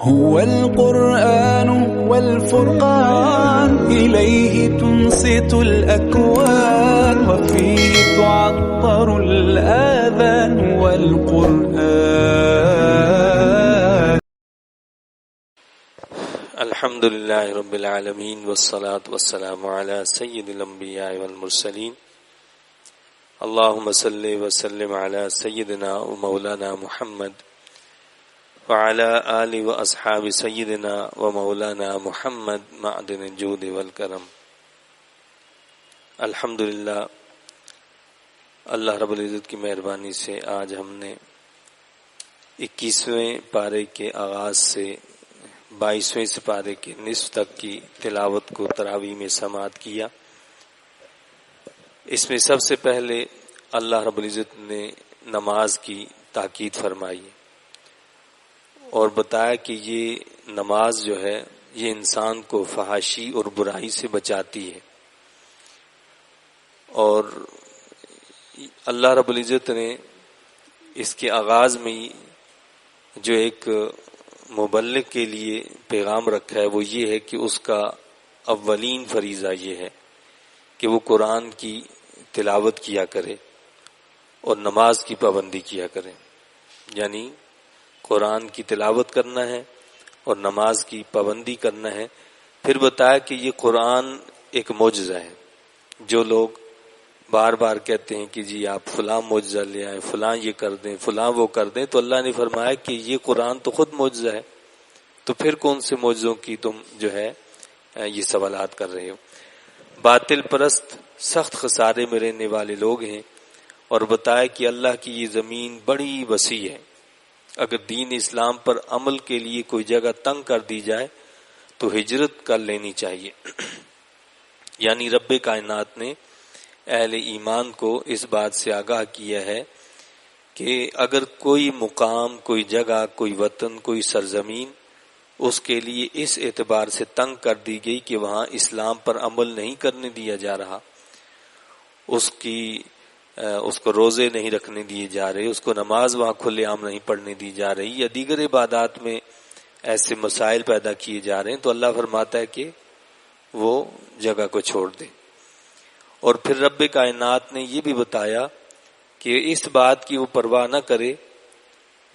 هو القرآن والفرقان إليه تنصت الأكوان وفيه تعطر الآذان والقرآن. الحمد لله رب العالمين والصلاة والسلام على سيد الأنبياء والمرسلين. اللهم صل وسلم على سيدنا ومولانا محمد وعلى آل وأصحاب سيدنا ومولانا محمد معدن الجود والکرم. الحمدللہ، اللہ رب العزت کی مہربانی سے آج ہم نے 21ویں پارے کے آغاز سے 22ویں سپارے کے نصف تک کی تلاوت کو تراویح میں سماعت کیا. اس میں سب سے پہلے اللہ رب العزت نے نماز کی تاکید فرمائی اور بتایا کہ یہ نماز جو ہے یہ انسان کو فحاشی اور برائی سے بچاتی ہے. اور اللہ رب العزت نے اس کے آغاز میں جو ایک مبلغ کے لیے پیغام رکھا ہے وہ یہ ہے کہ اس کا اولین فریضہ یہ ہے کہ وہ قرآن کی تلاوت کیا کرے اور نماز کی پابندی کیا کرے. یعنی قرآن کی تلاوت کرنا ہے اور نماز کی پابندی کرنا ہے. پھر بتایا کہ یہ قرآن ایک معجزہ ہے. جو لوگ بار بار کہتے ہیں کہ جی آپ فلاں معجزہ لے آئیں، فلاں یہ کر دیں، فلاں وہ کر دیں، تو اللہ نے فرمایا کہ یہ قرآن تو خود معجزہ ہے، تو پھر کون سے معجزوں کی تم جو ہے یہ سوالات کر رہے ہو. باطل پرست سخت خسارے میں رہنے والے لوگ ہیں. اور بتایا کہ اللہ کی یہ زمین بڑی وسیع ہے، اگر دین اسلام پر عمل کے لیے کوئی جگہ تنگ کر دی جائے تو ہجرت کر لینی چاہیے. یعنی رب کائنات نے اہل ایمان کو اس بات سے آگاہ کیا ہے کہ اگر کوئی مقام، کوئی جگہ، کوئی وطن، کوئی سرزمین اس کے لیے اس اعتبار سے تنگ کر دی گئی کہ وہاں اسلام پر عمل نہیں کرنے دیا جا رہا، اس کو روزے نہیں رکھنے دیے جا رہے، اس کو نماز وہاں کھلے عام نہیں پڑھنے دی جا رہی، یا دیگر عبادات میں ایسے مسائل پیدا کیے جا رہے ہیں، تو اللہ فرماتا ہے کہ وہ جگہ کو چھوڑ دے. اور پھر رب کائنات نے یہ بھی بتایا کہ اس بات کی وہ پرواہ نہ کرے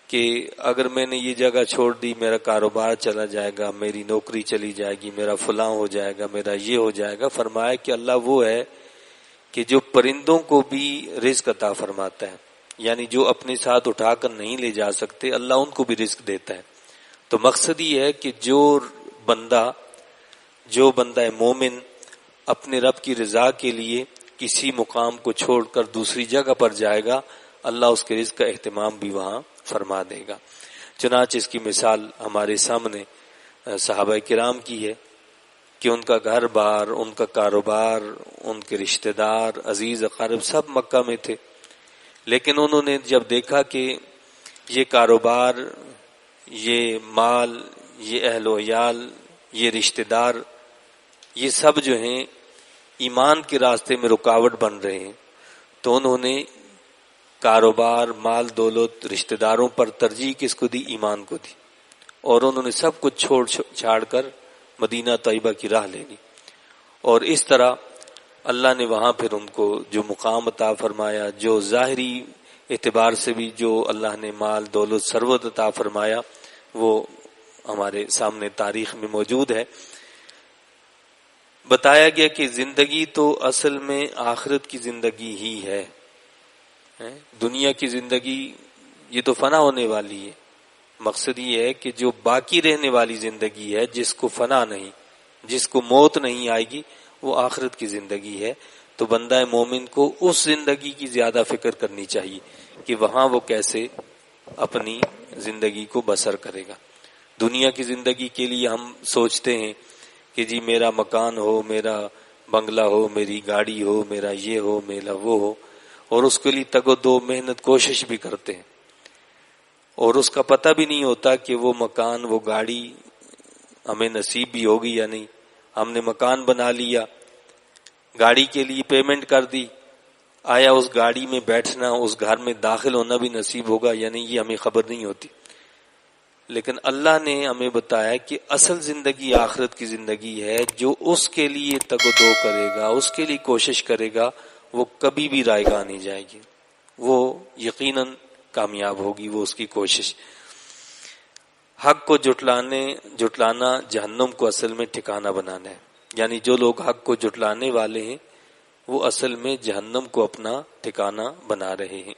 کہ اگر میں نے یہ جگہ چھوڑ دی میرا کاروبار چلا جائے گا، میری نوکری چلی جائے گی، میرا فلاں ہو جائے گا، میرا یہ ہو جائے گا. فرمایا کہ اللہ وہ ہے کہ جو پرندوں کو بھی رزق عطا فرماتا ہے. یعنی جو اپنے ساتھ اٹھا کر نہیں لے جا سکتے اللہ ان کو بھی رزق دیتا ہے. تو مقصد یہ ہے کہ جو بندہ مومن اپنے رب کی رضا کے لیے کسی مقام کو چھوڑ کر دوسری جگہ پر جائے گا، اللہ اس کے رزق کا اہتمام بھی وہاں فرما دے گا. چنانچہ اس کی مثال ہمارے سامنے صحابہ کرام کی ہے کہ ان کا گھر بار، ان کا کاروبار، ان کے رشتہ دار، عزیز اقارب سب مکہ میں تھے، لیکن انہوں نے جب دیکھا کہ یہ کاروبار، یہ مال، یہ اہل و عیال، یہ رشتہ دار، یہ سب جو ہیں ایمان کے راستے میں رکاوٹ بن رہے ہیں، تو انہوں نے کاروبار، مال، دولت، رشتہ داروں پر ترجیح کس کو دی؟ ایمان کو دی. اور انہوں نے سب کچھ چھاڑ کر مدینہ طیبہ کی راہ لے لی. اور اس طرح اللہ نے وہاں پھر ان کو جو مقام عطا فرمایا، جو ظاہری اعتبار سے بھی جو اللہ نے مال، دولت، ثروت عطا فرمایا، وہ ہمارے سامنے تاریخ میں موجود ہے. بتایا گیا کہ زندگی تو اصل میں آخرت کی زندگی ہی ہے. دنیا کی زندگی یہ تو فنا ہونے والی ہے. مقصد یہ ہے کہ جو باقی رہنے والی زندگی ہے، جس کو فنا نہیں، جس کو موت نہیں آئے گی، وہ آخرت کی زندگی ہے. تو بندہ مومن کو اس زندگی کی زیادہ فکر کرنی چاہیے کہ وہاں وہ کیسے اپنی زندگی کو بسر کرے گا. دنیا کی زندگی کے لیے ہم سوچتے ہیں کہ جی میرا مکان ہو، میرا بنگلہ ہو، میری گاڑی ہو، میرا یہ ہو، میرا وہ ہو، اور اس کے لیے تگ و دو محنت کوشش بھی کرتے ہیں، اور اس کا پتہ بھی نہیں ہوتا کہ وہ مکان، وہ گاڑی ہمیں نصیب بھی ہوگی یا نہیں. ہم نے مکان بنا لیا، گاڑی کے لیے پیمنٹ کر دی، آیا اس گاڑی میں بیٹھنا، اس گھر میں داخل ہونا بھی نصیب ہوگا یا نہیں، یہ ہمیں خبر نہیں ہوتی. لیکن اللہ نے ہمیں بتایا کہ اصل زندگی آخرت کی زندگی ہے. جو اس کے لیے تگ و دو کرے گا، اس کے لیے کوشش کرے گا، وہ کبھی بھی رائے گاہ نہیں جائے گی، وہ یقیناً کامیاب ہوگی وہ اس کی کوشش. حق کو جھٹلانا جہنم کو اصل میں ٹھکانہ بنانا ہے. یعنی جو لوگ حق کو جھٹلانے والے ہیں وہ اصل میں جہنم کو اپنا ٹھکانہ بنا رہے ہیں.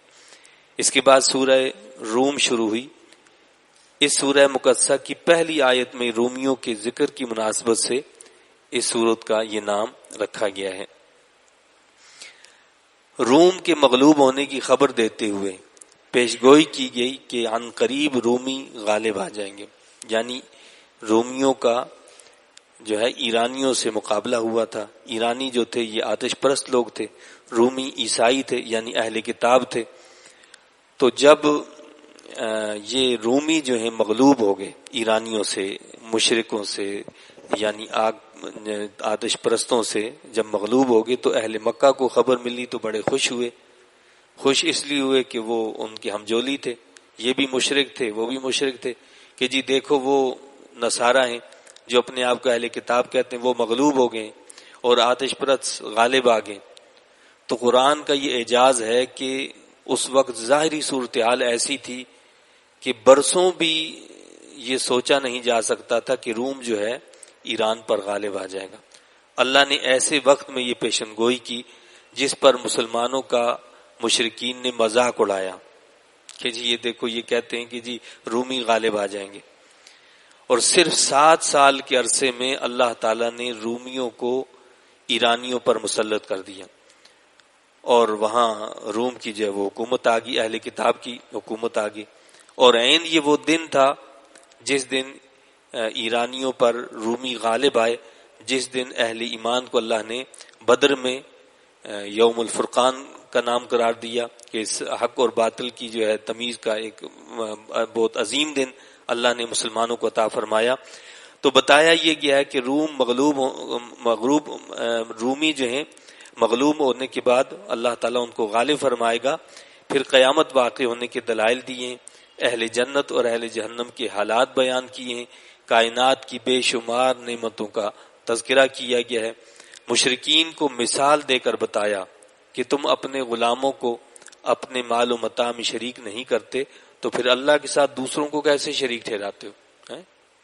اس کے بعد سورہ روم شروع ہوئی. اس سورہ مقدسہ کی پہلی آیت میں رومیوں کے ذکر کی مناسبت سے اس سورت کا یہ نام رکھا گیا ہے. روم کے مغلوب ہونے کی خبر دیتے ہوئے پیشگوئی کی گئی کہ عن قریب رومی غالب آ جائیں گے. یعنی رومیوں کا جو ہے ایرانیوں سے مقابلہ ہوا تھا. ایرانی جو تھے یہ آتش پرست لوگ تھے، رومی عیسائی تھے یعنی اہل کتاب تھے. تو جب یہ رومی جو ہیں مغلوب ہو گئے ایرانیوں سے، مشرکوں سے یعنی آتش پرستوں سے جب مغلوب ہو گئے تو اہل مکہ کو خبر ملی تو بڑے خوش ہوئے. خوش اس لیے ہوئے کہ وہ ان کے ہمجولی تھے، یہ بھی مشرک تھے وہ بھی مشرک تھے، کہ جی دیکھو وہ نصارہ ہیں جو اپنے آپ کو اہل کتاب کہتے ہیں وہ مغلوب ہو گئے اور آتش پرست غالب آ گئے. تو قرآن کا یہ اعجاز ہے کہ اس وقت ظاہری صورتحال ایسی تھی کہ برسوں بھی یہ سوچا نہیں جا سکتا تھا کہ روم جو ہے ایران پر غالب آ جائے گا. اللہ نے ایسے وقت میں یہ پیشن گوئی کی جس پر مسلمانوں کا مشرکین نے مذاق اڑایا کہ جی یہ دیکھو یہ کہتے ہیں کہ جی رومی غالب آ جائیں گے. اور صرف 7 سال کے عرصے میں اللہ تعالیٰ نے رومیوں کو ایرانیوں پر مسلط کر دیا اور وہاں روم کی جو ہے وہ حکومت آ گئی، اہل کتاب کی حکومت آ گئی. اور عین یہ وہ دن تھا جس دن ایرانیوں پر رومی غالب آئے، جس دن اہل ایمان کو اللہ نے بدر میں یوم الفرقان کا نام قرار دیا کہ اس حق اور باطل کی جو ہے تمیز کا ایک بہت عظیم دن اللہ نے مسلمانوں کو عطا فرمایا. تو بتایا یہ گیا ہے کہ رومی جو ہیں مغلوب ہونے کے بعد اللہ تعالیٰ ان کو غالب فرمائے گا. پھر قیامت واقع ہونے کے دلائل دیے، اہل جنت اور اہل جہنم کے حالات بیان کیے ہیں، کائنات کی بے شمار نعمتوں کا تذکرہ کیا گیا ہے. مشرکین کو مثال دے کر بتایا کہ تم اپنے غلاموں کو اپنے مال و متاع میں شریک نہیں کرتے تو پھر اللہ کے ساتھ دوسروں کو کیسے شریک ٹھہراتے ہو؟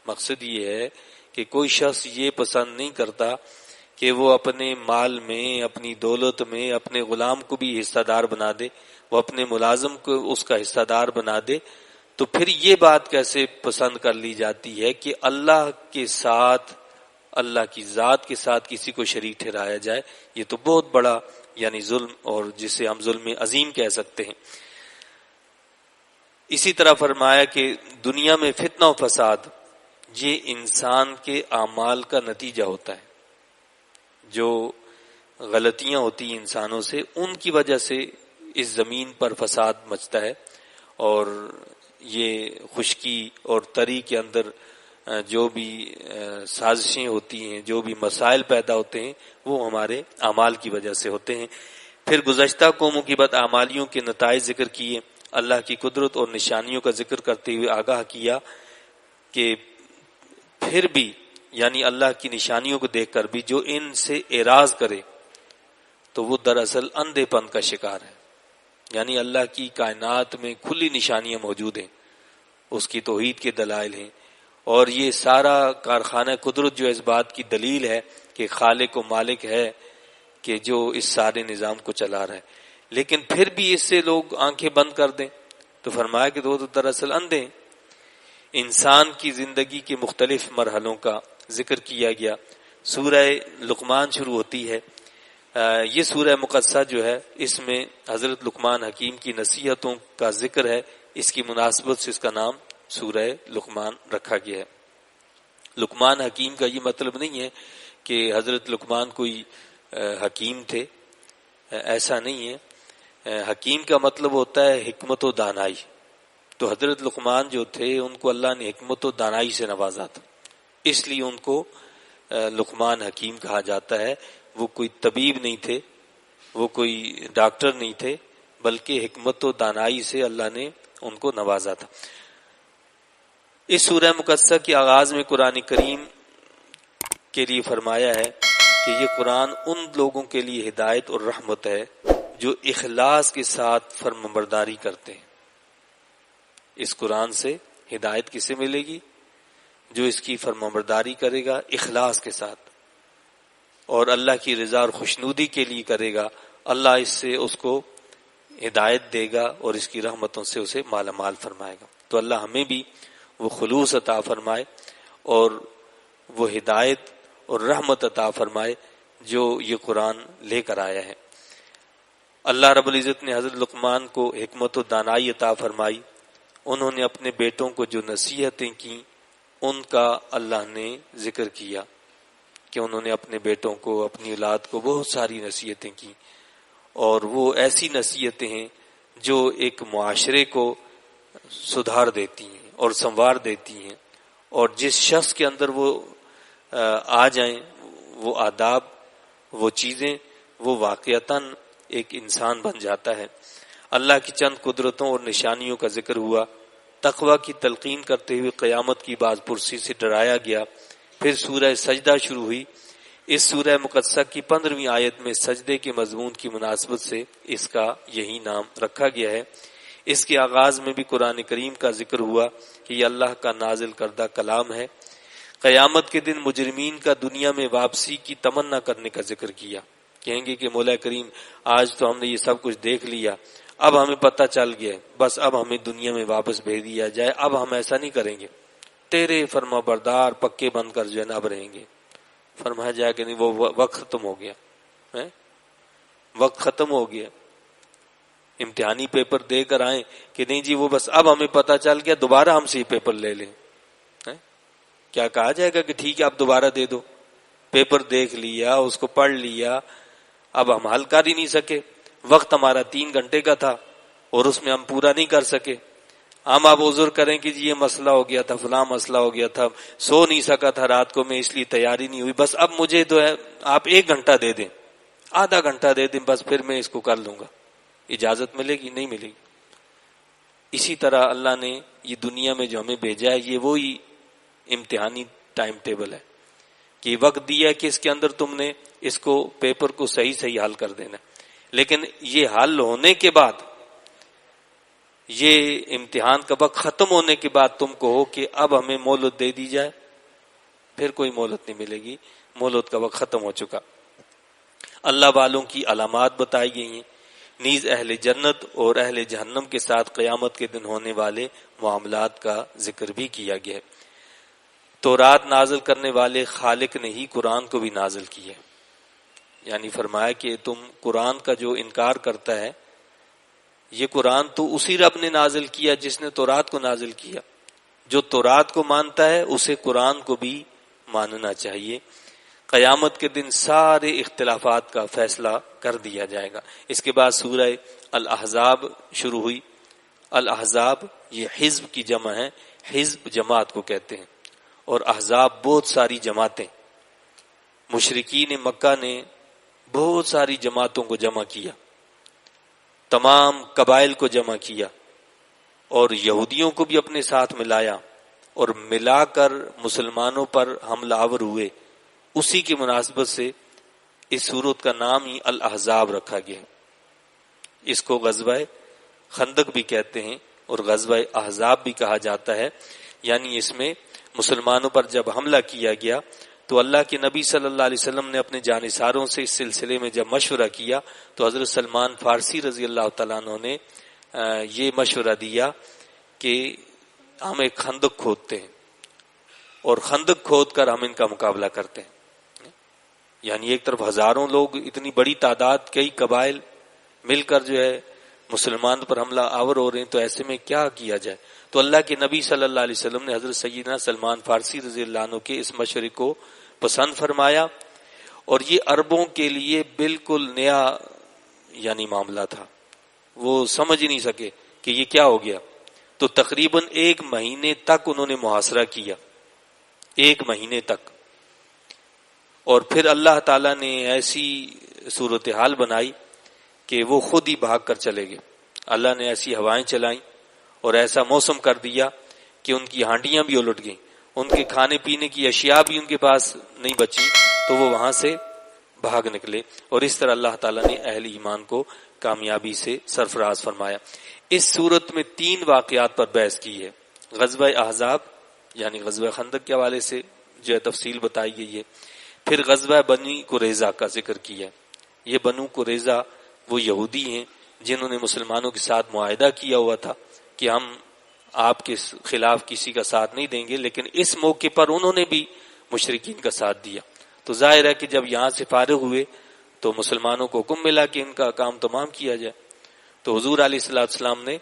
مقصد یہ ہے کہ کوئی شخص یہ پسند نہیں کرتا کہ وہ اپنے مال میں، اپنی دولت میں اپنے غلام کو بھی حصہ دار بنا دے، وہ اپنے ملازم کو اس کا حصہ دار بنا دے. تو پھر یہ بات کیسے پسند کر لی جاتی ہے کہ اللہ کے ساتھ، اللہ کی ذات کے ساتھ کسی کو شریک ٹھہرایا جائے؟ یہ تو بہت بڑا یعنی ظلم، اور جسے ہم ظلم عظیم کہہ سکتے ہیں. اسی طرح فرمایا کہ دنیا میں فتنہ و فساد یہ انسان کے اعمال کا نتیجہ ہوتا ہے. جو غلطیاں ہوتی ہیں انسانوں سے، ان کی وجہ سے اس زمین پر فساد مچتا ہے، اور یہ خشکی اور تری کے اندر جو بھی سازشیں ہوتی ہیں، جو بھی مسائل پیدا ہوتے ہیں، وہ ہمارے اعمال کی وجہ سے ہوتے ہیں. پھر گزشتہ قوموں کی بدعمالیوں کے نتائج ذکر کیے، اللہ کی قدرت اور نشانیوں کا ذکر کرتے ہوئے آگاہ کیا کہ پھر بھی یعنی اللہ کی نشانیوں کو دیکھ کر بھی جو ان سے اعراض کرے تو وہ دراصل اندھے پن کا شکار ہے. یعنی اللہ کی کائنات میں کھلی نشانیاں موجود ہیں، اس کی توحید کے دلائل ہیں، اور یہ سارا کارخانہ قدرت جو اس بات کی دلیل ہے کہ خالق و مالک ہے کہ جو اس سارے نظام کو چلا رہا ہے. لیکن پھر بھی اس سے لوگ آنکھیں بند کر دیں تو فرمایا کہ وہ تو دراصل اندھے ہیں. انسان کی زندگی کے مختلف مرحلوں کا ذکر کیا گیا. سورہ لقمان شروع ہوتی ہے. یہ سورہ مقدسہ جو ہے اس میں حضرت لقمان حکیم کی نصیحتوں کا ذکر ہے، اس کی مناسبت سے اس کا نام سورہ لقمان رکھا گیا ہے. لقمان حکیم کا یہ مطلب نہیں ہے کہ حضرت لقمان کوئی حکیم تھے، ایسا نہیں ہے. حکیم کا مطلب ہوتا ہے حکمت و دانائی. تو حضرت لقمان جو تھے ان کو اللہ نے حکمت و دانائی سے نوازا تھا، اس لیے ان کو لقمان حکیم کہا جاتا ہے. وہ کوئی طبیب نہیں تھے، وہ کوئی ڈاکٹر نہیں تھے، بلکہ حکمت و دانائی سے اللہ نے ان کو نوازا تھا. اس سورہ مقدسہ کے آغاز میں قرآن کریم کے لیے فرمایا ہے کہ یہ قرآن ان لوگوں کے لیے ہدایت اور رحمت ہے جو اخلاص کے ساتھ فرمانبرداری کرتے ہیں۔ اس قرآن سے ہدایت کسے ملے گی؟ جو اس کی فرمانبرداری کرے گا اخلاص کے ساتھ اور اللہ کی رضا اور خوشنودی کے لیے کرے گا، اللہ اس سے اس کو ہدایت دے گا اور اس کی رحمتوں سے اسے مالا مال فرمائے گا۔ تو اللہ ہمیں بھی وہ خلوص عطا فرمائے اور وہ ہدایت اور رحمت عطا فرمائے جو یہ قرآن لے کر آیا ہے۔ اللہ رب العزت نے حضرت لقمان کو حکمت و دانائی عطا فرمائی، انہوں نے اپنے بیٹوں کو جو نصیحتیں کی ان کا اللہ نے ذکر کیا کہ انہوں نے اپنے بیٹوں کو، اپنی اولاد کو بہت ساری نصیحتیں کی، اور وہ ایسی نصیحتیں ہیں جو ایک معاشرے کو سدھار دیتی ہیں اور سنوار دیتی ہیں، اور جس شخص کے اندر وہ آ جائیں وہ آداب، وہ چیزیں، وہ واقعتاً ایک انسان بن جاتا ہے۔ اللہ کی چند قدرتوں اور نشانیوں کا ذکر ہوا، تقوی کی تلقین کرتے ہوئے قیامت کی باز پرسی سے ڈرایا گیا، پھر سورہ سجدہ شروع ہوئی۔ اس سورہ مقدسہ کی 15ویں آیت میں سجدے کے مضمون کی مناسبت سے اس کا یہی نام رکھا گیا ہے۔ اس کے آغاز میں بھی قرآن کریم کا ذکر ہوا کہ یہ اللہ کا نازل کردہ کلام ہے۔ قیامت کے دن مجرمین کا دنیا میں واپسی کی تمنا کرنے کا ذکر کیا، کہیں گے کہ مولا کریم آج تو ہم نے یہ سب کچھ دیکھ لیا، اب ہمیں پتہ چل گیا، بس اب ہمیں دنیا میں واپس بھیج دیا جائے، اب ہم ایسا نہیں کریں گے، تیرے فرما بردار پکے بن کر جو ہے نا اب رہیں گے۔ فرمایا جائے کہ نہیں، وہ وقت ختم ہو گیا، وقت ختم ہو گیا، امتحانی پیپر دے کر آئیں کہ نہیں جی وہ بس اب ہمیں پتہ چل گیا، دوبارہ ہم سے یہ پیپر لے لیں۔ کیا کہا جائے گا کہ ٹھیک ہے اب دوبارہ دے دو، پیپر دیکھ لیا، اس کو پڑھ لیا، اب ہم حل کر ہی نہیں سکے، وقت ہمارا 3 گھنٹے کا تھا اور اس میں ہم پورا نہیں کر سکے، ہم اب عذر کریں کہ جی یہ مسئلہ ہو گیا تھا، فلاں مسئلہ ہو گیا تھا، سو نہیں سکا تھا رات کو میں اس لیے تیاری نہیں ہوئی، بس اب مجھے تو ہے آپ 1 گھنٹہ دے دیں، آدھا گھنٹہ دے دیں، بس پھر میں اس کو کر لوں گا۔ اجازت ملے گی؟ نہیں ملے گی۔ اسی طرح اللہ نے یہ دنیا میں جو ہمیں بھیجا ہے یہ وہی امتحانی ٹائم ٹیبل ہے کہ وقت دیا ہے کہ اس کے اندر تم نے اس کو پیپر کو صحیح صحیح حل کر دینا، لیکن یہ حل ہونے کے بعد، یہ امتحان کا وقت ختم ہونے کے بعد تم کو ہو کہ اب ہمیں مہلت دے دی جائے، پھر کوئی مہلت نہیں ملے گی، مہلت کا وقت ختم ہو چکا۔ اللہ والوں کی علامات بتائی گئی ہیں، نیز اہل جنت اور اہل جہنم کے ساتھ قیامت کے دن ہونے والے معاملات کا ذکر بھی کیا گیا ہے۔ تورات نازل کرنے والے خالق نے ہی قرآن کو بھی نازل کیا، یعنی فرمایا کہ تم قرآن کا جو انکار کرتا ہے، یہ قرآن تو اسی رب نے نازل کیا جس نے تورات کو نازل کیا، جو تورات کو مانتا ہے اسے قرآن کو بھی ماننا چاہیے۔ قیامت کے دن سارے اختلافات کا فیصلہ کر دیا جائے گا۔ اس کے بعد سورہ الاحزاب شروع ہوئی۔ الاحزاب یہ حزب کی جمع ہے، حزب جماعت کو کہتے ہیں، اور احزاب بہت ساری جماعتیں۔ مشرکین مکہ نے بہت ساری جماعتوں کو جمع کیا، تمام قبائل کو جمع کیا اور یہودیوں کو بھی اپنے ساتھ ملایا اور ملا کر مسلمانوں پر حملہ آور ہوئے۔ اسی کی مناسبت سے اس سورت کا نام ہی الاحزاب رکھا گیا۔ اس کو غزوہ خندق بھی کہتے ہیں اور غزوہ احزاب بھی کہا جاتا ہے، یعنی اس میں مسلمانوں پر جب حملہ کیا گیا تو اللہ کے نبی صلی اللہ علیہ وسلم نے اپنے جانثاروں سے اس سلسلے میں جب مشورہ کیا تو حضرت سلمان فارسی رضی اللہ تعالیٰ عنہ نے یہ مشورہ دیا کہ ہم ایک خندق کھودتے ہیں اور خندق کھود کر ہم ان کا مقابلہ کرتے ہیں۔ یعنی ایک طرف ہزاروں لوگ، اتنی بڑی تعداد، کئی قبائل مل کر جو ہے مسلمان پر حملہ آور ہو رہے ہیں، تو ایسے میں کیا کیا جائے؟ تو اللہ کے نبی صلی اللہ علیہ وسلم نے حضرت سیدنا سلمان فارسی رضی اللہ عنہ کے اس مشورے کو پسند فرمایا، اور یہ عربوں کے لیے بالکل نیا یعنی معاملہ تھا، وہ سمجھ ہی نہیں سکے کہ یہ کیا ہو گیا۔ تو تقریباً 1 مہینے تک انہوں نے محاصرہ کیا، 1 مہینے تک، اور پھر اللہ تعالیٰ نے ایسی صورتحال بنائی کہ وہ خود ہی بھاگ کر چلے گئے۔ اللہ نے ایسی ہوائیں چلائیں اور ایسا موسم کر دیا کہ ان کی ہانڈیاں بھی الٹ گئیں، ان کے کھانے پینے کی اشیاء بھی ان کے پاس نہیں بچی، تو وہ وہاں سے بھاگ نکلے، اور اس طرح اللہ تعالیٰ نے اہل ایمان کو کامیابی سے سرفراز فرمایا۔ اس صورت میں 3 واقعات پر بحث کی ہے، غزوہ احزاب یعنی غزوہ خندق کے حوالے سے جو ہے تفصیل بتائی گئی ہے، پھر غزوہ بنی قریظہ کا ذکر کیا ہے۔ یہ بنو قریظہ وہ یہودی ہیں جنہوں نے مسلمانوں کے ساتھ معاہدہ کیا ہوا تھا کہ ہم آپ کے خلاف کسی کا ساتھ نہیں دیں گے، لیکن اس موقع پر انہوں نے بھی مشرکین کا ساتھ دیا۔ تو ظاہر ہے کہ جب یہاں سے فارغ ہوئے تو مسلمانوں کو حکم ملا کہ ان کا کام تمام کیا جائے، تو حضور علیہ الصلوۃ والسلام نے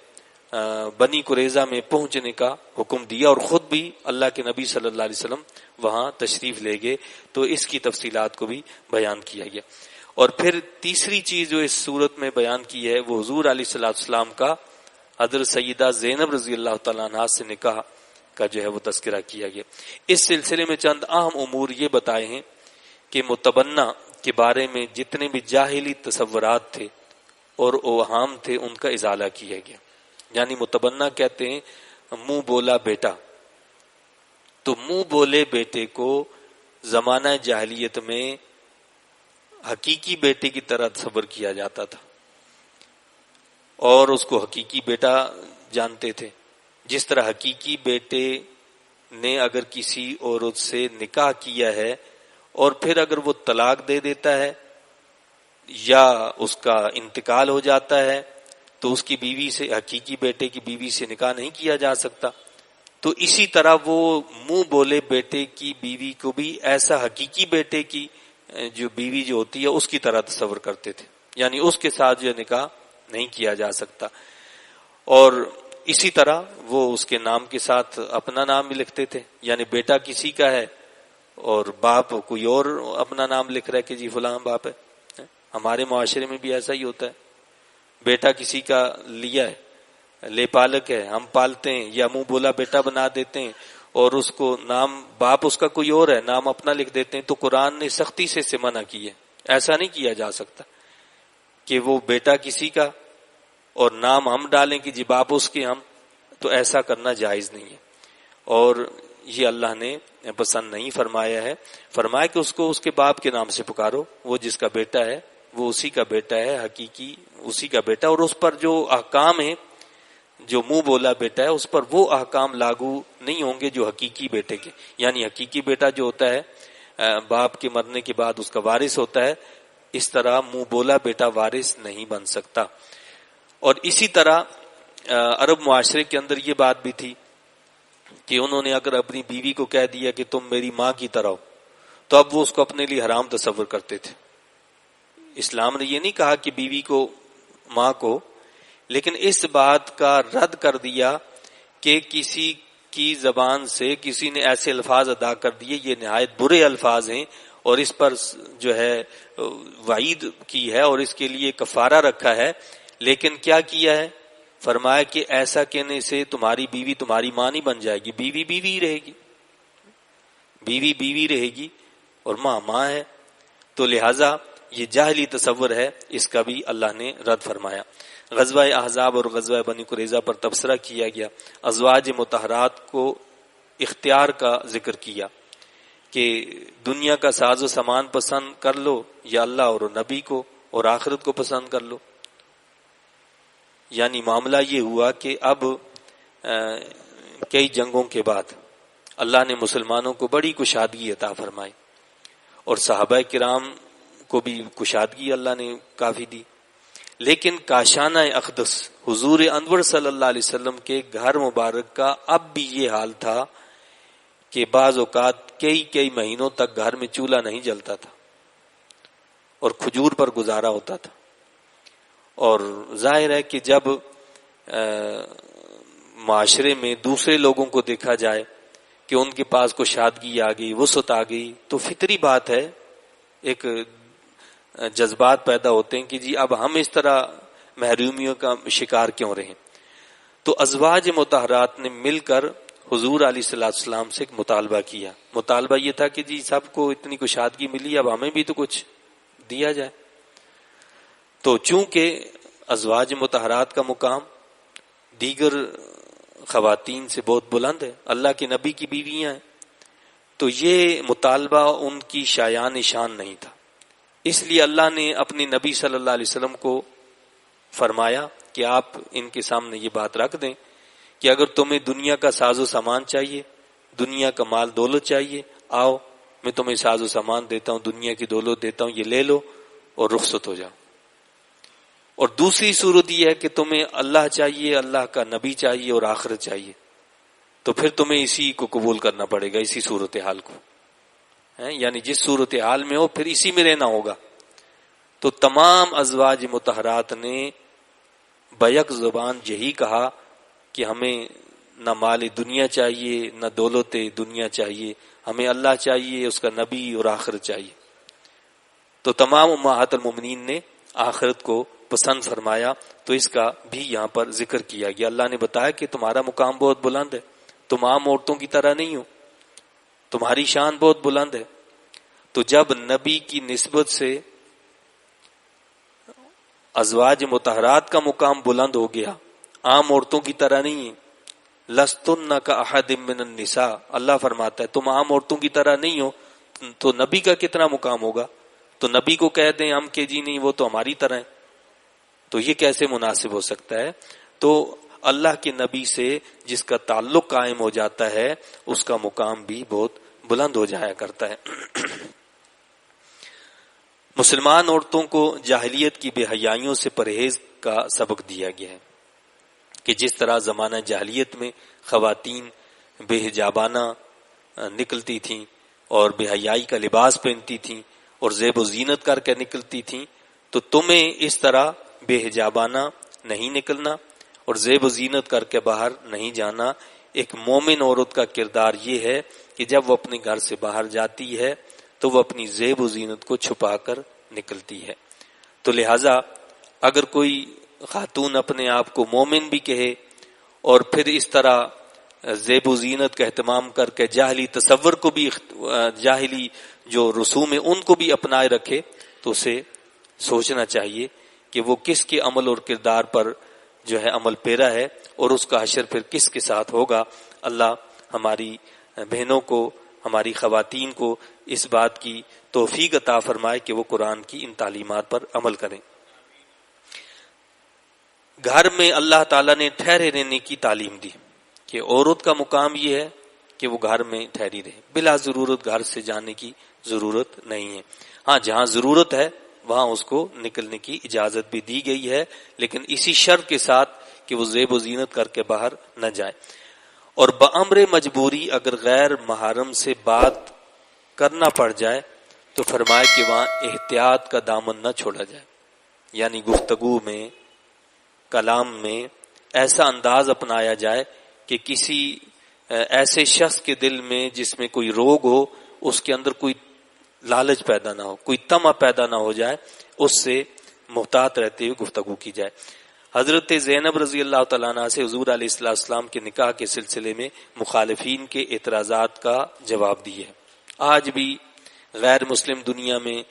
بنی قریظہ میں پہنچنے کا حکم دیا، اور خود بھی اللہ کے نبی صلی اللہ علیہ وسلم وہاں تشریف لے گئے، تو اس کی تفصیلات کو بھی بیان کیا گیا۔ اور پھر تیسری چیز جو اس صورت میں بیان کی ہے وہ حضور علیہ الصلوۃ والسلام کا حضرت سیدہ زینب رضی اللہ تعالیٰ عنہا سے نکاح کا جو ہے وہ تذکرہ کیا گیا۔ اس سلسلے میں چند اہم امور یہ بتائے ہیں کہ متبنہ کے بارے میں جتنے بھی جاہلی تصورات تھے اور اوہام تھے ان کا ازالہ کیا گیا۔ یعنی متبنہ کہتے ہیں منہ بولا بیٹا، تو منہ بولے بیٹے کو زمانہ جاہلیت میں حقیقی بیٹے کی طرح تصور کیا جاتا تھا، اور اس کو حقیقی بیٹا جانتے تھے۔ جس طرح حقیقی بیٹے نے اگر کسی عورت سے نکاح کیا ہے اور پھر اگر وہ طلاق دے دیتا ہے یا اس کا انتقال ہو جاتا ہے تو اس کی بیوی سے، حقیقی بیٹے کی بیوی سے نکاح نہیں کیا جا سکتا، تو اسی طرح وہ منہ بولے بیٹے کی بیوی کو بھی ایسا حقیقی بیٹے کی جو بیوی جو ہوتی ہے اس کی طرح تصور کرتے تھے، یعنی اس کے ساتھ جو نکاح نہیں کیا جا سکتا۔ اور اسی طرح وہ اس کے نام کے ساتھ اپنا نام بھی لکھتے تھے، یعنی بیٹا کسی کا ہے اور باپ کوئی اور اپنا نام لکھ رہا ہے کہ جی فلاں باپ ہے۔ ہمارے معاشرے میں بھی ایسا ہی ہوتا ہے، بیٹا کسی کا لیا ہے، لے پالک ہے، ہم پالتے ہیں یا منہ بولا بیٹا بنا دیتے ہیں، اور اس کو نام باپ اس کا کوئی اور ہے، نام اپنا لکھ دیتے ہیں۔ تو قرآن نے سختی سے اسے منع کی ہے، ایسا نہیں کیا جا سکتا کہ وہ بیٹا کسی کا اور نام ہم ڈالیں کہ جی باپ اس کے ہم، تو ایسا کرنا جائز نہیں ہے، اور یہ اللہ نے پسند نہیں فرمایا ہے۔ فرمایا کہ اس کو اس کے باپ کے نام سے پکارو، وہ جس کا بیٹا ہے وہ اسی کا بیٹا ہے، حقیقی اسی کا بیٹا، اور اس پر جو احکام ہیں جو منہ بولا بیٹا ہے اس پر وہ احکام لاگو نہیں ہوں گے جو حقیقی بیٹے کے، یعنی حقیقی بیٹا جو ہوتا ہے باپ کے مرنے کے بعد اس کا وارث ہوتا ہے، اس طرح منہ بولا بیٹا وارث نہیں بن سکتا۔ اور اسی طرح عرب معاشرے کے اندر یہ بات بھی تھی کہ انہوں نے اگر اپنی بیوی کو کہہ دیا کہ تم میری ماں کی طرح ہو تو اب وہ اس کو اپنے لیے حرام تصور کرتے تھے۔ اسلام نے یہ نہیں کہا کہ بیوی کو ماں کو، لیکن اس بات کا رد کر دیا کہ کسی کی زبان سے کسی نے ایسے الفاظ ادا کر دیے، یہ نہایت برے الفاظ ہیں اور اس پر جو ہے وعید کی ہے اور اس کے لیے کفارہ رکھا ہے، لیکن کیا کیا ہے؟ فرمایا کہ ایسا کہنے سے تمہاری بیوی تمہاری ماں نہیں بن جائے گی، بیوی بیوی رہے گی، بیوی بیوی رہے گی اور ماں ماں ہے۔ تو لہٰذا یہ جاہلی تصور ہے، اس کا بھی اللہ نے رد فرمایا۔ غزوہ احزاب اور غزوہ بنی قریظہ پر تبصرہ کیا گیا۔ ازواج مطہرات کو اختیار کا ذکر کیا کہ دنیا کا ساز و سامان پسند کر لو یا اللہ اور نبی کو اور آخرت کو پسند کر لو۔ یعنی معاملہ یہ ہوا کہ اب کئی جنگوں کے بعد اللہ نے مسلمانوں کو بڑی کشادگی عطا فرمائی اور صحابہ کرام کو بھی کشادگی اللہ نے کافی دی، لیکن کاشانہ اقدس حضور انور صلی اللہ علیہ وسلم کے گھر مبارک کا اب بھی یہ حال تھا کہ بعض اوقات کئی مہینوں تک گھر میں چولہا نہیں جلتا تھا اور کھجور پر گزارا ہوتا تھا۔ اور ظاہر ہے کہ جب معاشرے میں دوسرے لوگوں کو دیکھا جائے کہ ان کے پاس کشادگی آ گئی، وسعت آ گئی، تو فطری بات ہے، ایک جذبات پیدا ہوتے ہیں کہ جی اب ہم اس طرح محرومیوں کا شکار کیوں رہیں۔ تو ازواج مطہرات نے مل کر حضور علیہ الصلوۃ والسلام سے ایک مطالبہ کیا۔ مطالبہ یہ تھا کہ جی سب کو اتنی کشادگی ملی، اب ہمیں بھی تو کچھ دیا جائے۔ تو چونکہ ازواج مطہرات کا مقام دیگر خواتین سے بہت بلند ہے، اللہ کے نبی کی بیویاں ہیں، تو یہ مطالبہ ان کی شایان شان نہیں تھا. اس لیے اللہ نے اپنے نبی صلی اللہ علیہ وسلم کو فرمایا کہ آپ ان کے سامنے یہ بات رکھ دیں کہ اگر تمہیں دنیا کا ساز و سامان چاہیے، دنیا کا مال دولت چاہیے، آؤ میں تمہیں ساز و سامان دیتا ہوں، دنیا کی دولت دیتا ہوں، یہ لے لو اور رخصت ہو جاؤ. اور دوسری صورت یہ ہے کہ تمہیں اللہ چاہیے، اللہ کا نبی چاہیے اور آخرت چاہیے، تو پھر تمہیں اسی کو قبول کرنا پڑے گا، اسی صورتحال کو، یعنی جس صورتحال میں ہو پھر اسی میں رہنا ہوگا. تو تمام ازواج مطہرات نے بیک زبان یہی کہا کہ ہمیں نہ مال دنیا چاہیے، نہ دولت دنیا چاہیے، ہمیں اللہ چاہیے، اس کا نبی اور آخرت چاہیے. تو تمام امہات المومنین نے آخرت کو پسند فرمایا، تو اس کا بھی یہاں پر ذکر کیا گیا. اللہ نے بتایا کہ تمہارا مقام بہت بلند ہے، تم عام عورتوں کی طرح نہیں ہو، تمہاری شان بہت بلند ہے. تو جب نبی کی نسبت سے ازواج مطہرات کا مقام بلند ہو گیا، عام عورتوں کی طرح نہیں ہے. لستن کاحد من النساء، اللہ فرماتا ہے تم عام عورتوں کی طرح نہیں ہو، تو نبی کا کتنا مقام ہوگا. تو نبی کو کہہ دیں ہم کہ جی نہیں وہ تو ہماری طرح ہے، تو یہ کیسے مناسب ہو سکتا ہے. تو اللہ کے نبی سے جس کا تعلق قائم ہو جاتا ہے اس کا مقام بھی بہت بلند ہو جایا کرتا ہے. مسلمان عورتوں کو جاہلیت کی بے حیائیوں سے پرہیز کا سبق دیا گیا ہے کہ جس طرح زمانہ جاہلیت میں خواتین بے حجابانہ نکلتی تھیں اور بے حیائی کا لباس پہنتی تھیں اور زیب و زینت کر کے نکلتی تھیں، تو تمہیں اس طرح بے حجابانہ نہیں نکلنا اور زیب و زینت کر کے باہر نہیں جانا. ایک مومن عورت کا کردار یہ ہے کہ جب وہ اپنے گھر سے باہر جاتی ہے تو وہ اپنی زیب و زینت کو چھپا کر نکلتی ہے. تو لہٰذا اگر کوئی خاتون اپنے آپ کو مومن بھی کہے اور پھر اس طرح زیب و زینت کا اہتمام کر کے جاہلی تصور کو بھی، جاہلی جو رسوم ان کو بھی اپنائے رکھے، تو اسے سوچنا چاہیے کہ وہ کس کے عمل اور کردار پر جو ہے عمل پیرا ہے اور اس کا حشر پھر کس کے ساتھ ہوگا. اللہ ہماری بہنوں کو، ہماری خواتین کو اس بات کی توفیق عطا فرمائے کہ وہ قرآن کی ان تعلیمات پر عمل کریں. گھر میں اللہ تعالیٰ نے ٹھہرے رہنے کی تعلیم دی کہ عورت کا مقام یہ ہے کہ وہ گھر میں ٹھہری رہے، بلا ضرورت گھر سے جانے کی ضرورت نہیں ہے. ہاں جہاں ضرورت ہے وہاں اس کو نکلنے کی اجازت بھی دی گئی ہے، لیکن اسی شرط کے ساتھ کہ وہ زیب و زینت کر کے باہر نہ جائے. اور بامر مجبوری اگر غیر محرم سے بات کرنا پڑ جائے تو فرمائے کہ وہاں احتیاط کا دامن نہ چھوڑا جائے، یعنی گفتگو میں، کلام میں ایسا انداز اپنایا جائے کہ کسی ایسے شخص کے دل میں جس میں کوئی روگ ہو اس کے اندر کوئی لالچ پیدا نہ ہو، کوئی طمع پیدا نہ ہو جائے، اس سے محتاط رہتے ہوئے گفتگو کی جائے. حضرت زینب رضی اللہ تعالیٰ عنہ سے حضور علیہ السلام کے نکاح کے سلسلے میں مخالفین کے اعتراضات کا جواب دیے. آج بھی غیر مسلم دنیا میں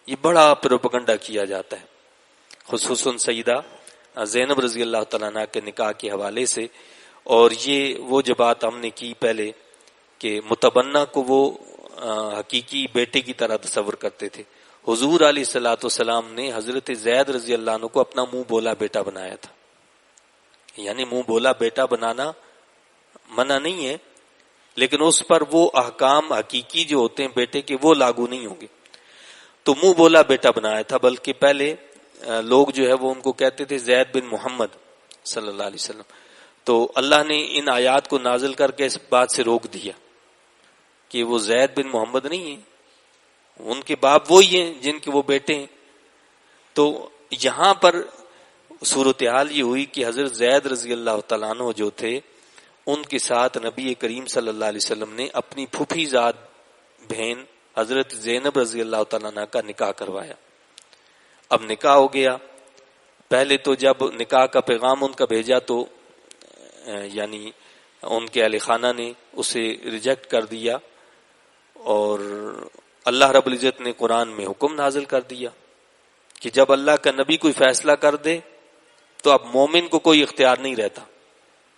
یہ بڑا پروپیگنڈا کیا جاتا ہے، خصوصاً سیدہ زینب رضی اللہ تعالیٰ عنہ کے نکاح کے حوالے سے. اور یہ وہ جو بات ہم نے کی پہلے کہ متبنہ کو وہ حقیقی بیٹے کی طرح تصور کرتے تھے. حضور علیہ الصلوۃ والسلام نے حضرت زید رضی اللہ عنہ کو اپنا منہ بولا بیٹا بنایا تھا. یعنی منہ بولا بیٹا بنانا منع نہیں ہے، لیکن اس پر وہ احکام حقیقی جو ہوتے ہیں بیٹے کے وہ لاگو نہیں ہوں گے. تو منہ بولا بیٹا بنایا تھا، بلکہ پہلے لوگ جو ہے وہ ان کو کہتے تھے زید بن محمد صلی اللہ علیہ وسلم. تو اللہ نے ان آیات کو نازل کر کے اس بات سے روک دیا کہ وہ زید بن محمد نہیں ہیں، ان کے باپ وہی ہیں جن کے وہ بیٹے ہیں. تو یہاں پر صورتحال یہ ہوئی کہ حضرت زید رضی اللہ تعالیٰ عنہ جو تھے ان کے ساتھ نبی کریم صلی اللہ علیہ وسلم نے اپنی پھوپھی زاد بہن حضرت زینب رضی اللہ تعالیٰ عنہ کا نکاح کروایا. اب نکاح ہو گیا. پہلے تو جب نکاح کا پیغام ان کا بھیجا تو یعنی ان کے اہل خانہ نے اسے ریجیکٹ کر دیا، اور اللہ رب العزت نے قرآن میں حکم نازل کر دیا کہ جب اللہ کا نبی کوئی فیصلہ کر دے تو اب مومن کو کوئی اختیار نہیں رہتا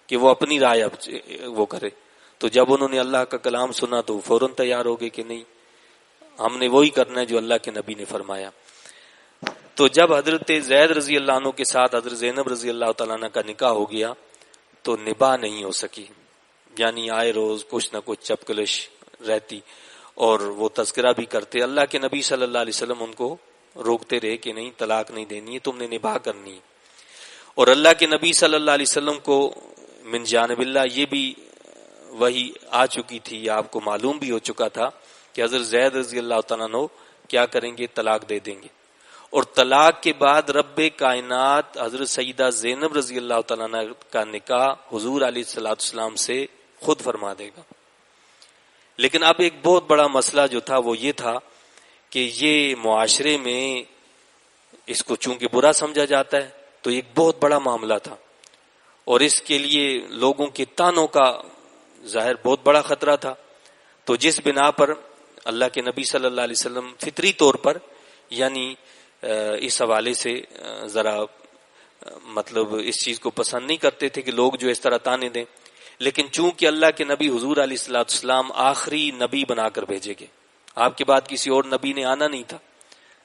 کہ وہ اپنی رائے اب وہ کرے. تو جب انہوں نے اللہ کا کلام سنا تو فوراً تیار ہو گئے کہ نہیں، ہم نے وہی کرنا ہے جو اللہ کے نبی نے فرمایا. تو جب حضرت زید رضی اللہ عنہ کے ساتھ حضرت زینب رضی اللہ تعالیٰ عنہ کا نکاح ہو گیا تو نباہ نہیں ہو سکی، یعنی آئے روز کچھ نہ کچھ چپکلش رہتی اور وہ تذکرہ بھی کرتے. اللہ کے نبی صلی اللہ علیہ وسلم ان کو روکتے رہے کہ نہیں، طلاق نہیں دینی ہے، تم نے نباہ کرنی ہے. اور اللہ کے نبی صلی اللہ علیہ وسلم کو من جانب اللہ یہ بھی وحی آ چکی تھی، آپ کو معلوم بھی ہو چکا تھا کہ حضرت زید رضی اللہ تعالیٰ عنہ کیا کریں گے، طلاق دے دیں گے. اور طلاق کے بعد رب کائنات حضرت سیدہ زینب رضی اللہ تعالیٰ عنہ کا نکاح حضور علیہ الصلوۃ والسلام سے خود فرما دے گا. لیکن اب ایک بہت بڑا مسئلہ جو تھا وہ یہ تھا کہ یہ معاشرے میں اس کو چونکہ برا سمجھا جاتا ہے تو ایک بہت بڑا معاملہ تھا، اور اس کے لیے لوگوں کے طعنوں کا ظاہر بہت بڑا خطرہ تھا. تو جس بنا پر اللہ کے نبی صلی اللہ علیہ وسلم فطری طور پر یعنی اس حوالے سے ذرا مطلب اس چیز کو پسند نہیں کرتے تھے کہ لوگ جو اس طرح طعنے دیں. لیکن چونکہ اللہ کے نبی حضور علیہ الصلوۃ والسلام آخری نبی بنا کر بھیجے گئے، آپ کے بعد کسی اور نبی نے آنا نہیں تھا.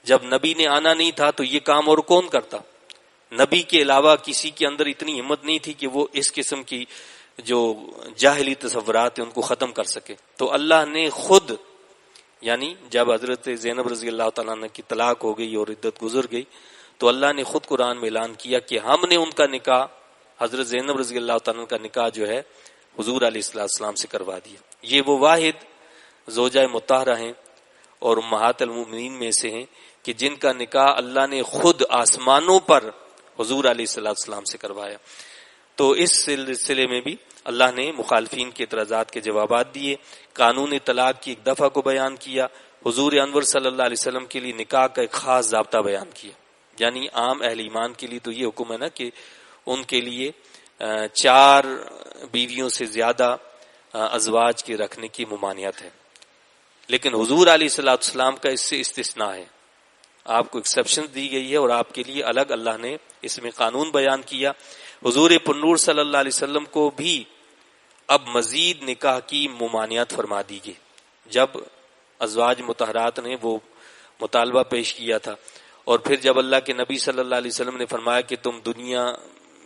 جب نبی نے آنا نہیں تھا تو یہ کام اور کون کرتا؟ نبی کے علاوہ کسی کے اندر اتنی ہمت نہیں تھی کہ وہ اس قسم کی جو جاہلی تصورات ہیں ان کو ختم کر سکے. تو اللہ نے خود یعنی جب حضرت زینب رضی اللہ تعالیٰ عنہ کی طلاق ہو گئی اور عدت گزر گئی تو اللہ نے خود قرآن میں اعلان کیا کہ ہم نے ان کا نکاح حضرت زینب رضی اللہ تعالیٰ عنہ کا نکاح جو ہے حضور علیہ السلام سے کروا دیا. یہ وہ واحد زوجہ مطہرہ ہیں اور امہات المؤمنین میں سے ہیں کہ جن کا نکاح اللہ نے خود آسمانوں پر حضور علیہ السلام سے کروایا. تو اس سلسلے میں بھی اللہ نے مخالفین کے اعتراضات کے جوابات دیے، قانون طلاق کی ایک دفعہ کو بیان کیا، حضور انور صلی اللہ علیہ وسلم کے لیے نکاح کا ایک خاص ضابطہ بیان کیا. یعنی عام اہل ایمان کے لیے تو یہ حکم ہے نا کہ ان کے لیے 4 بیویوں سے زیادہ ازواج کے رکھنے کی ممانعت ہے. لیکن حضور علیہ السلام کا اس سے استثناء ہے، آپ کو ایکسیپشن دی گئی ہے اور آپ کے لیے الگ اللہ نے اس میں قانون بیان کیا. حضور پرنور صلی اللہ علیہ وسلم کو بھی اب مزید نکاح کی ممانعت فرما دی گئی. جب ازواج مطہرات نے وہ مطالبہ پیش کیا تھا اور پھر جب اللہ کے نبی صلی اللہ علیہ وسلم نے فرمایا کہ تم دنیا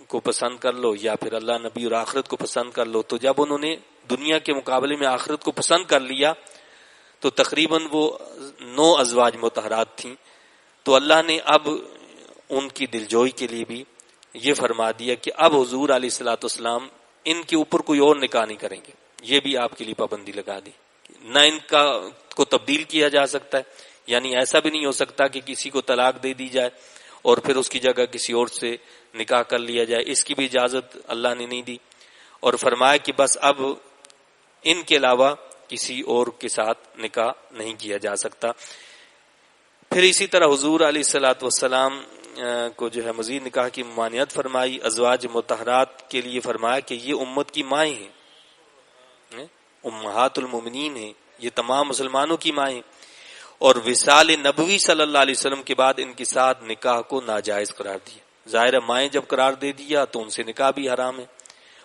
کو پسند کر لو یا پھر اللہ نبی اور آخرت کو پسند کر لو، تو جب انہوں نے دنیا کے مقابلے میں آخرت کو پسند کر لیا تو تقریباً وہ 9 ازواج مطہرات تھیں. تو اللہ نے اب ان کی دلجوئی کے لیے بھی یہ فرما دیا کہ اب حضور علیہ الصلوۃ والسلام ان کے اوپر کوئی اور نکاح نہیں کریں گے. یہ بھی آپ کے لیے پابندی لگا دی، نہ ان کا کو تبدیل کیا جا سکتا ہے، یعنی ایسا بھی نہیں ہو سکتا کہ کسی کو طلاق دے دی جائے اور پھر اس کی جگہ کسی اور سے نکاح کر لیا جائے، اس کی بھی اجازت اللہ نے نہیں دی. اور فرمایا کہ بس اب ان کے علاوہ کسی اور کے ساتھ نکاح نہیں کیا جا سکتا. پھر اسی طرح حضور علیہ الصلوۃ والسلام کو جو ہے مزید نکاح کی ممانعت فرمائی. ازواج مطہرات کے لیے فرمایا کہ یہ امت کی مائیں ہیں، امہات المومنین ہیں، یہ تمام مسلمانوں کی مائیں، اور وصال نبوی صلی اللہ علیہ وسلم کے بعد ان کے ساتھ نکاح کو ناجائز قرار دیا. ظاہر مائیں جب قرار دے دیا تو ان سے نکاح بھی حرام ہے.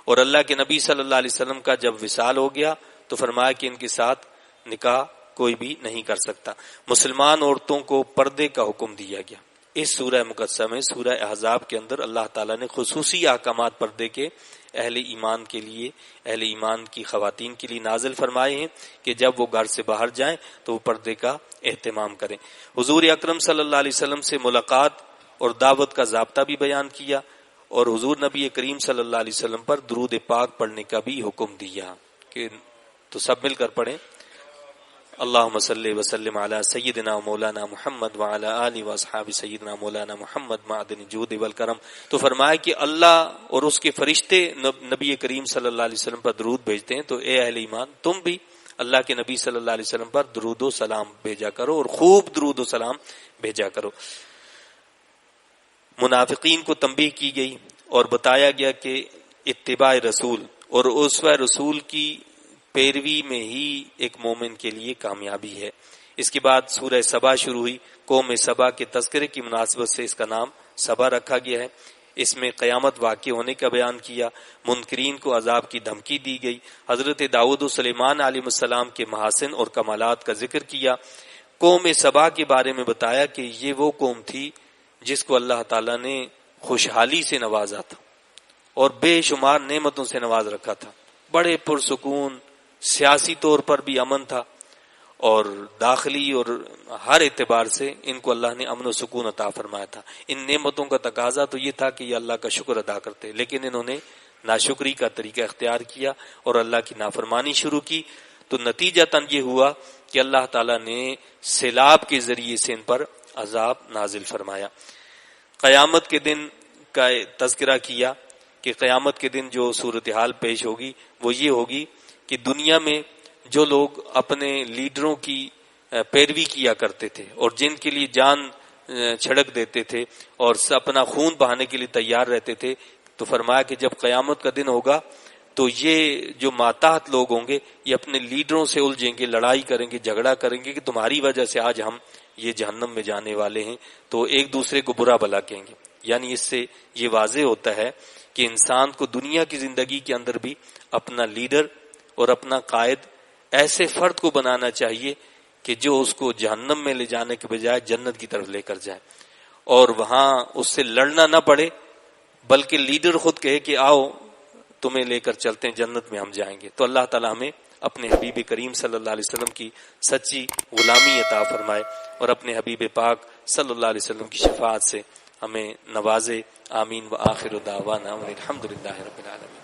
اور اللہ کے نبی صلی اللہ علیہ وسلم کا جب وصال ہو گیا تو فرمایا کہ ان کے ساتھ نکاح کوئی بھی نہیں کر سکتا. مسلمان عورتوں کو پردے کا حکم دیا گیا. اس سورہ مقدسہ میں سورہ احزاب کے اندر اللہ تعالیٰ نے خصوصی احکامات پردے کے اہل ایمان کے لیے، اہل ایمان کی خواتین کے لیے نازل فرمائے ہیں کہ جب وہ گھر سے باہر جائیں تو وہ پردے کا اہتمام کریں. حضور اکرم صلی اللہ علیہ وسلم سے ملاقات اور دعوت کا ضابطہ بھی بیان کیا اور حضور نبی کریم صلی اللہ علیہ وسلم پر درود پاک پڑھنے کا بھی حکم دیا کہ تو سب مل کر پڑھیں اللہم صلی وسلم علی سیدنا مولانا محمد وعلی آلہ واصحاب سیدنا مولانا محمد معدن جود والکرم. تو فرمایا کہ اللہ اور اس کے فرشتے نبی کریم صلی اللہ علیہ وسلم پر درود بھیجتے ہیں، تو اے اہل ایمان تم بھی اللہ کے نبی صلی اللہ علیہ وسلم پر درود و سلام بھیجا کرو اور خوب درود و سلام بھیجا کرو. منافقین کو تنبیہ کی گئی اور بتایا گیا کہ اتباع رسول اور اسوہ رسول کی پیروی میں ہی ایک مومن کے لیے کامیابی ہے. اس کے بعد سورہ سبا شروع ہوئی. قوم سبا کے تذکرے کی مناسبت سے اس کا نام سبا رکھا گیا ہے. اس میں قیامت واقع ہونے کا بیان کیا، منکرین کو عذاب کی دھمکی دی گئی، حضرت داؤد و سلیمان علیہ السلام کے محاسن اور کمالات کا ذکر کیا، قوم سبا کے بارے میں بتایا کہ یہ وہ قوم تھی جس کو اللہ تعالیٰ نے خوشحالی سے نوازا تھا اور بے شمار نعمتوں سے نواز رکھا تھا، بڑے پرسکون، سیاسی طور پر بھی امن تھا اور داخلی اور ہر اعتبار سے ان کو اللہ نے امن و سکون عطا فرمایا تھا۔ ان نعمتوں کا تقاضا تو یہ تھا کہ یہ اللہ کا شکر ادا کرتے، لیکن انہوں نے ناشکری کا طریقہ اختیار کیا اور اللہ کی نافرمانی شروع کی، تو نتیجتاً یہ ہوا کہ اللہ تعالیٰ نے سیلاب کے ذریعے سے ان پر عذاب نازل فرمایا۔ قیامت کے دن کا تذکرہ کیا کہ قیامت کے دن جو صورتحال پیش ہوگی وہ یہ ہوگی کہ دنیا میں جو لوگ اپنے لیڈروں کی پیروی کیا کرتے تھے اور جن کے لیے جان چھڑک دیتے تھے اور اپنا خون بہانے کے لیے تیار رہتے تھے، تو فرمایا کہ جب قیامت کا دن ہوگا تو یہ جو ماتحت لوگ ہوں گے یہ اپنے لیڈروں سے الجھیں گے، لڑائی کریں گے، جھگڑا کریں گے کہ تمہاری وجہ سے آج ہم یہ جہنم میں جانے والے ہیں، تو ایک دوسرے کو برا بھلا کہیں گے۔ یعنی اس سے یہ واضح ہوتا ہے کہ انسان کو دنیا کی زندگی کے اندر بھی اپنا لیڈر اور اپنا قائد ایسے فرد کو بنانا چاہیے کہ جو اس کو جہنم میں لے جانے کے بجائے جنت کی طرف لے کر جائے، اور وہاں اس سے لڑنا نہ پڑے، بلکہ لیڈر خود کہے کہ آؤ تمہیں لے کر چلتے ہیں، جنت میں ہم جائیں گے۔ تو اللہ تعالیٰ ہمیں اپنے حبیب کریم صلی اللہ علیہ وسلم کی سچی غلامی عطا فرمائے اور اپنے حبیب پاک صلی اللہ علیہ وسلم کی شفاعت سے ہمیں نوازے۔ آمین۔ وآخر دعوانا الحمدللہ رب العالمین۔